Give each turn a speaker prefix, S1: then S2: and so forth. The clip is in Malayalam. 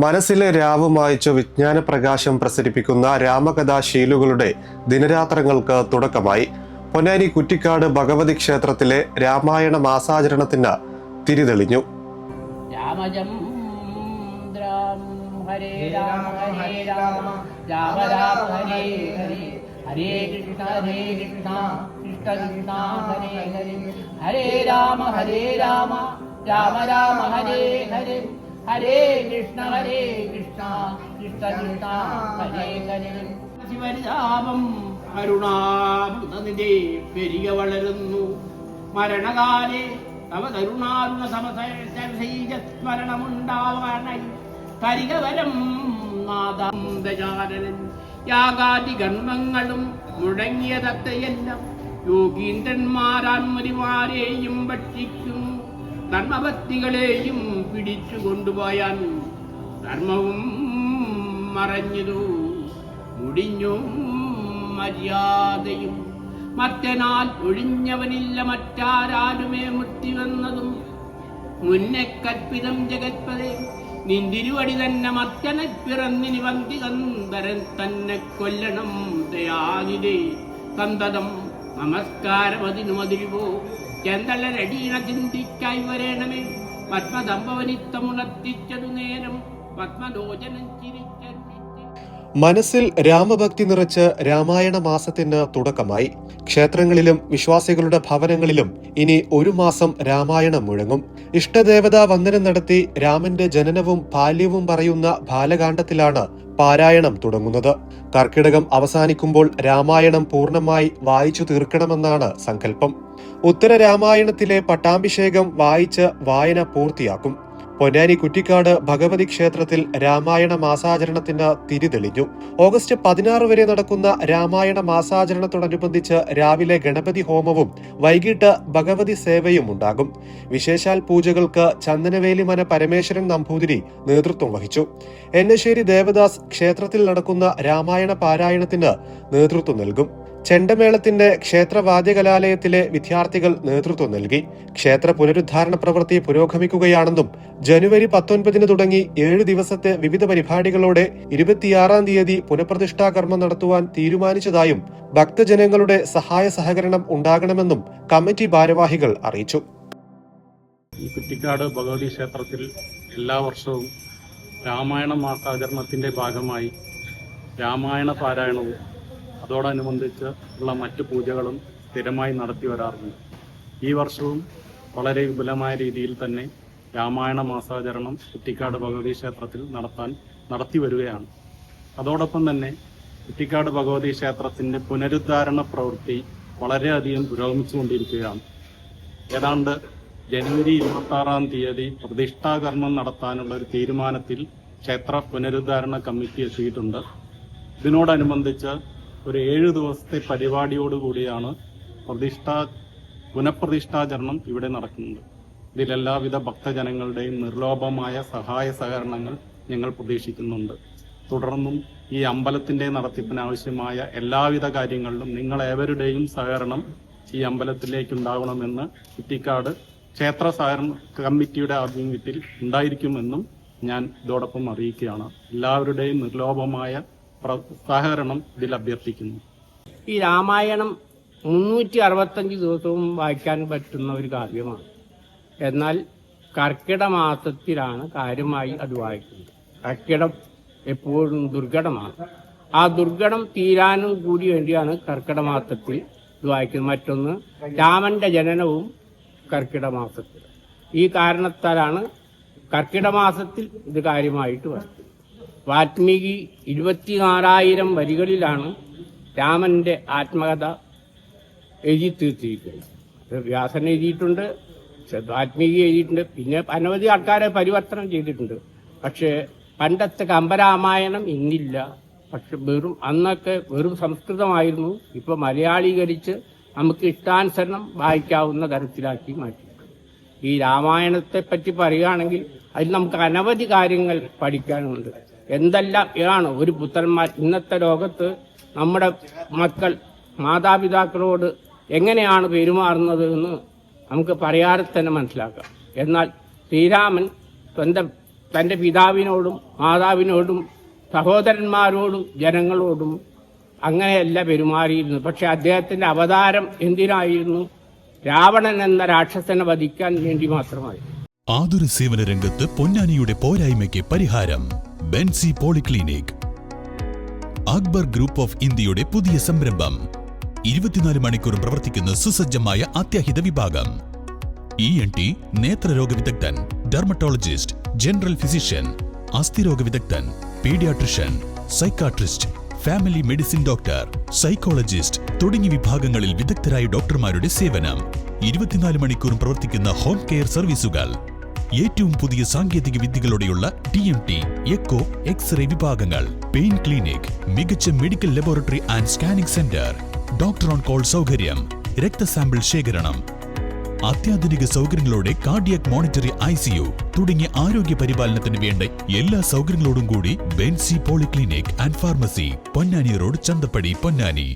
S1: മനസ്സിലെ രാവ് മായ്ച്ചു വിജ്ഞാന പ്രകാശം പ്രസരിപ്പിക്കുന്ന രാമകഥാശീലുകളുടെ ദിനരാത്രങ്ങൾക്ക് തുടക്കമായി. പൊന്നാനി കുറ്റിക്കാട് ഭഗവതി ക്ഷേത്രത്തിലെ രാമായണ മാസാചരണത്തിന് തിരിതെളിഞ്ഞു.
S2: ഹരേ രാമ ഹരേ രാമ രാമ രാമ ഹരേ ഹരേ ഹരേ കൃഷ്ണ കൃഷ്ണ കൃഷ്ണ ഹരേ ഹരേ ഹരേ രാമ രാമ രാമ ഹരേ ഹരേ ഹരേ കൃഷ്ണ കൃഷ്ണ കൃഷ്ണ ഹരേ ഹരേ. ശിവരിതാപം കരുണാമൃതനിധി പെരിക വളരുന്നു മരണകാലേ തവ കരുണാരുണ സമസ്മരണമുണ്ടാവാനായി കരികവരം നാദാന്തജാനനൻ യാഗാദി കർമ്മങ്ങളും മുടങ്ങിയതത്തെയെല്ലാം യോഗീന്ദ്രന്മാരാന്മരിമാരെയും ഭക്ഷിക്കും ധർമ്മഭക്തികളെയും പിടിച്ചു കൊണ്ടുപോയാൻ ധർമ്മവും മറഞ്ഞതു മുടിഞ്ഞു മര്യാദയും മറ്റനാൽ ഒഴിഞ്ഞവനില്ല മറ്റാരാരുമേ മുക്തിവന്നതും മുന്നെ കൽപ്പിതം ജഗത്പതേ നിന്തിരുവടി തന്നെ മറ്റനെ പിറന്നിനി വന്തികന്ധരൻ തന്നെ കൊല്ലണം ദയാനിതേ സന്തതം നമസ്കാരമതിനു മതിരുവോ ചെന്തളരടീണ ചിന്തിക്കായി വരേണമേ പത്മദമ്പവനിത്തമുണർത്തിച്ചതു നേരം പത്മലോചനം ചിരിച്ചു.
S1: മനസ്സിൽ രാമഭക്തി നിറച്ച് രാമായണ മാസത്തിന് തുടക്കമായി. ക്ഷേത്രങ്ങളിലും വിശ്വാസികളുടെ ഭവനങ്ങളിലും ഇനി ഒരു മാസം രാമായണം മുഴങ്ങും. ഇഷ്ടദേവതാ വന്ദനം നടത്തി രാമന്റെ ജനനവും ബാല്യവും പറയുന്ന ബാലകാണ്ഡത്തിലാണ് പാരായണം തുടങ്ങുന്നത്. കർക്കിടകം അവസാനിക്കുമ്പോൾ രാമായണം പൂർണ്ണമായി വായിച്ചു തീർക്കണമെന്നാണ് സങ്കല്പം. ഉത്തര രാമായണത്തിലെ പട്ടാഭിഷേകം വായിച്ച് വായന പൂർത്തിയാക്കും. പൊന്നാനി കുറ്റിക്കാട് ഭഗവതി ക്ഷേത്രത്തിൽ രാമായണ മാസാചരണത്തിന് തിരിതെളിഞ്ഞു. ഓഗസ്റ്റ് 16 വരെ നടക്കുന്ന രാമായണ മാസാചരണത്തോടനുബന്ധിച്ച് രാവിലെ ഗണപതി ഹോമവും വൈകിട്ട് ഭഗവതി സേവയും ഉണ്ടാകും. വിശേഷാൽ പൂജകൾക്ക് ചന്ദനവേലിമന പരമേശ്വരൻ നമ്പൂതിരി നേതൃത്വം വഹിച്ചു. എന്നശ്ശേരി ദേവദാസ് ക്ഷേത്രത്തിൽ നടക്കുന്ന രാമായണ പാരായണത്തിന് നേതൃത്വം നൽകും. ചെണ്ടമേളത്തിന്റെ ക്ഷേത്രവാദ്യകലാലയത്തിലെ വിദ്യാർത്ഥികൾ നേതൃത്വം നൽകി. ക്ഷേത്ര പുനരുദ്ധാരണ പ്രവൃത്തി പുരോഗമിക്കുകയാണെന്നും ജനുവരി 19 തുടങ്ങി 7 ദിവസത്തെ വിവിധ പരിപാടികളോടെ 26 തീയതി പുനഃപ്രതിഷ്ഠാ കർമ്മം നടത്തുവാൻ തീരുമാനിച്ചതായും ഭക്തജനങ്ങളുടെ സഹായ സഹകരണം ഉണ്ടാകണമെന്നും കമ്മിറ്റി ഭാരവാഹികൾ അറിയിച്ചു.
S3: ഈ കുറ്റിക്കാട് ഭഗവതി ക്ഷേത്രത്തിൽ എല്ലാ വർഷവും രാമായണ മാസാചരണത്തിന്റെ ഭാഗമായി രാമായണ പാരായണവും അതോടനുബന്ധിച്ച് ഉള്ള മറ്റു പൂജകളും സ്ഥിരമായി നടത്തി വരാറുണ്ട്. ഈ വർഷവും വളരെ വിപുലമായ രീതിയിൽ തന്നെ രാമായണ മാസാചരണം കുറ്റിക്കാട് ഭഗവതി ക്ഷേത്രത്തിൽ നടത്തി വരികയാണ്. അതോടൊപ്പം തന്നെ കുറ്റിക്കാട് ഭഗവതി ക്ഷേത്രത്തിന്റെ പുനരുദ്ധാരണ പ്രവൃത്തി വളരെയധികം പുരോഗമിച്ചുകൊണ്ടിരിക്കുകയാണ്. ഏതാണ്ട് ജനുവരി 26 തീയതി പ്രതിഷ്ഠാകർമ്മം നടത്താനുള്ള ഒരു തീരുമാനത്തിൽ ക്ഷേത്ര പുനരുദ്ധാരണ കമ്മിറ്റി എത്തിയിട്ടുണ്ട്. ഇതിനോടനുബന്ധിച്ച് ഒരു 7 ദിവസത്തെ പരിപാടിയോടുകൂടിയാണ് പുനഃപ്രതിഷ്ഠാചരണം ഇവിടെ നടക്കുന്നത്. ഇതിൽ എല്ലാവിധ ഭക്തജനങ്ങളുടെയും നിർലോഭമായ സഹായ സഹകരണങ്ങൾ ഞങ്ങൾ പ്രതീക്ഷിക്കുന്നുണ്ട്. തുടർന്നും ഈ അമ്പലത്തിന്റെ നടത്തിപ്പിനാവശ്യമായ എല്ലാവിധ കാര്യങ്ങളിലും നിങ്ങളേവരുടെയും സഹകരണം ഈ അമ്പലത്തിലേക്കുണ്ടാവണമെന്ന് കുറ്റിക്കാട് ക്ഷേത്ര സഹകരണ കമ്മിറ്റിയുടെ ആഭിമുഖ്യത്തിൽ ഉണ്ടായിരിക്കുമെന്നും ഞാൻ ഇതോടൊപ്പം അറിയിക്കുകയാണ്. എല്ലാവരുടെയും നിർലോഭമായ സഹകരണം ഇതിൽ അഭ്യർത്ഥിക്കുന്നു.
S2: ഈ രാമായണം 365 ദിവസവും വായിക്കാൻ പറ്റുന്ന ഒരു കാവ്യമാണ്. എന്നാൽ കർക്കിടക മാസത്തിലാണ് കാര്യമായി അത് വായിക്കുന്നത്. കർക്കിടം എപ്പോഴും ദുർഘടമാണ്. ആ ദുർഘടം തീരാനും കൂടി വേണ്ടിയാണ് കർക്കിടക മാസത്തിൽ ഇത് വായിക്കുന്നത്. മറ്റൊന്ന്, രാമന്റെ ജനനവും കർക്കിടക മാസത്തിൽ. ഈ കാരണത്താലാണ് കർക്കിടക മാസത്തിൽ ഇത് കാര്യമായിട്ട് വായിക്കുന്നത്. വാൽമീകി 24,000 വരികളിലാണ് രാമന്റെ ആത്മകഥ എഴുതി തീർത്തിരിക്കുന്നത്. വ്യാസൻ എഴുതിയിട്ടുണ്ട്, വാൽമീകി എഴുതിയിട്ടുണ്ട്, പിന്നെ അനവധി ആൾക്കാരെ പരിവർത്തനം ചെയ്തിട്ടുണ്ട്. പക്ഷേ പണ്ടത്തെ കമ്പരാമായണം ഇന്നില്ല. പക്ഷെ അന്നൊക്കെ വെറും സംസ്കൃതമായിരുന്നു. ഇപ്പൊ മലയാളീകരിച്ച് നമുക്ക് ഇഷ്ടാനുസരണം വായിക്കാവുന്ന തരത്തിലാക്കി മാറ്റി. ഈ രാമായണത്തെ പറ്റി പറയുകയാണെങ്കിൽ അതിൽ നമുക്ക് അനവധി കാര്യങ്ങൾ പഠിക്കാനുണ്ട്. എന്തെല്ലാം ആണ് ഒരു പുത്രന്മാർ ഇന്നത്തെ ലോകത്ത് നമ്മുടെ മക്കൾ മാതാപിതാക്കളോട് എങ്ങനെയാണ് പെരുമാറുന്നത് എന്ന് നമുക്ക് പറയാതെ തന്നെ മനസ്സിലാക്കാം. എന്നാൽ ശ്രീരാമൻ സ്വന്തം തൻ്റെ പിതാവിനോടും മാതാവിനോടും സഹോദരന്മാരോടും ജനങ്ങളോടും അങ്ങനെയല്ല പെരുമാറിയിരുന്നു. പക്ഷെ അദ്ദേഹത്തിൻ്റെ അവതാരം എന്തിനായിരുന്നു? രാവണൻ എന്ന രാക്ഷസനെ വധിക്കാൻ വേണ്ടി മാത്രമായി.
S4: ആതുര സേവന രംഗത്ത് പൊന്നാനിയുടെ പോരായ്മയ്ക്ക് പരിഹാരം. Benzi polyclinic. Akbar group of ഇന്ത്യയുടെ പുതിയ സംരംഭം. 24 മണിക്കൂറും പ്രവർത്തിക്കുന്ന സുസജ്ജമായ അത്യാഹിത വിഭാഗം. ENT, നേത്രരോഗ വിദഗ്ധൻ, ഡെർമറ്റോളജിസ്റ്റ്, ജനറൽ ഫിസിഷ്യൻ, അസ്ഥിരോഗ വിദഗ്ധൻ, paediatrician, psychiatrist, family medicine doctor, psychologist തുടങ്ങിയ വിഭാഗങ്ങളിൽ വിദഗ്ധരായ ഡോക്ടർമാരുടെ സേവനം. 24 മണിക്കൂറും പ്രവർത്തിക്കുന്ന ഹോം കെയർ സർവീസുകൾ. ഏറ്റവും പുതിയ സാങ്കേതിക വിദ്യകളോടെയുള്ള TMT, എക്കോ, എക്സ്റേ വിഭാഗങ്ങൾ. പെയിൻ ക്ലിനിക്, മികച്ച medical laboratory and scanning centre, doctor on call സൗകര്യം, രക്തസാമ്പിൾ ശേഖരണം, അത്യാധുനിക സൗകര്യങ്ങളോടെ കാർഡിയക് മോണിറ്ററി ICU തുടങ്ങിയ ആരോഗ്യ പരിപാലനത്തിന് വേണ്ട എല്ലാ സൗകര്യങ്ങളോടും കൂടി Benzi polyclinic and pharmacy, Ponnani road, Chanthappadi, Ponnani.